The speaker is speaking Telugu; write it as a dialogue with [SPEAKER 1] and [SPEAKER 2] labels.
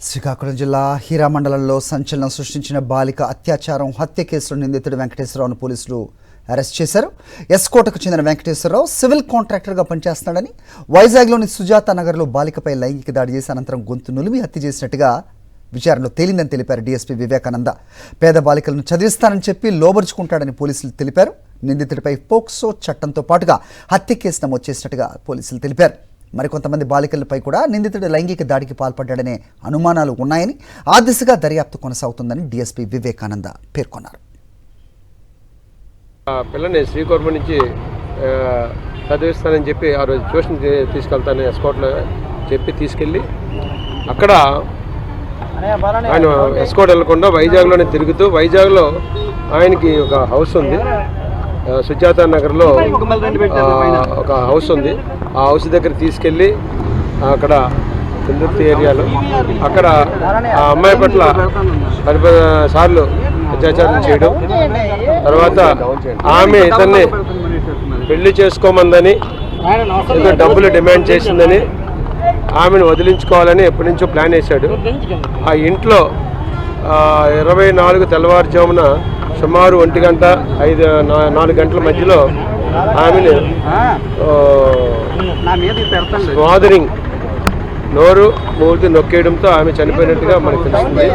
[SPEAKER 1] శ్రీకాకుళం జిల్లా హీరా మండలంలో సంచలనం సృష్టించిన బాలిక అత్యాచారం హత్య కేసులో నిందితుడు వెంకటేశ్వరరావును పోలీసులు అరెస్ట్ చేశారు. ఎస్కోటకు చెందిన వెంకటేశ్వరరావు సివిల్ కాంట్రాక్టర్గా పనిచేస్తున్నాడని, వైజాగ్లోని సుజాత నగర్లో బాలికపై లైంగిక దాడి చేసి అనంతరం గొంతు నులిమి హత్య చేసినట్టుగా విచారణలో తేలిందని తెలిపారు డీఎస్పీ వివేకానంద. పేద బాలికలను చదివిస్తానని చెప్పి లోబరుచుకుంటాడని పోలీసులు తెలిపారు. నిందితుడిపై పోక్సో చట్టంతో పాటుగా హత్య కేసు నమోదు చేసినట్టుగా పోలీసులు తెలిపారు. మరికొంతమంది బాలికలపై కూడా నిందితుడు లైంగిక దాడికి పాల్పడ్డాడనే అనుమానాలు ఉన్నాయని, ఆ దిశగా దర్యాప్తు కొనసాగుతుందని డీఎస్పీ వివేకానంద పేర్కొన్నారు.
[SPEAKER 2] పిల్లని శ్రీకాకుళం నుంచి చదివిస్తానని చెప్పి ఆ రోజు ట్యూషన్ తీసుకెళ్తానని ఎస్కోట్లో చెప్పి తీసుకెళ్ళి అక్కడ ఆయన ఎస్కోట్ వెళ్లకుండా వైజాగ్లోనే తిరుగుతూ, వైజాగ్లో ఆయనకి ఒక హౌస్ ఉంది, సుజాత నగర్లో ఒక హౌస్ ఉంది. ఆ హౌస్ దగ్గర తీసుకెళ్ళి అక్కడ కుందుర్తి ఏరియాలో అక్కడ ఆ అమ్మాయి పట్ల 10 సార్లు అత్యాచారం చేయడం, తర్వాత ఆమె ఇతన్ని పెళ్లి చేసుకోమందని, ఏదో డబ్బులు డిమాండ్ చేసిందని, ఆమెను వదిలించుకోవాలని ఎప్పటి నుంచో ప్లాన్ వేశాడు. ఆ ఇంట్లో 24 తెల్లవారుజామున సుమారు 1 గంట 4 గంటల మధ్యలో ఆమెను స్మాదరింగ్ నోరు మూతి నొక్కేయడంతో ఆమె చనిపోయినట్టుగా మనకు తెలుస్తుంది.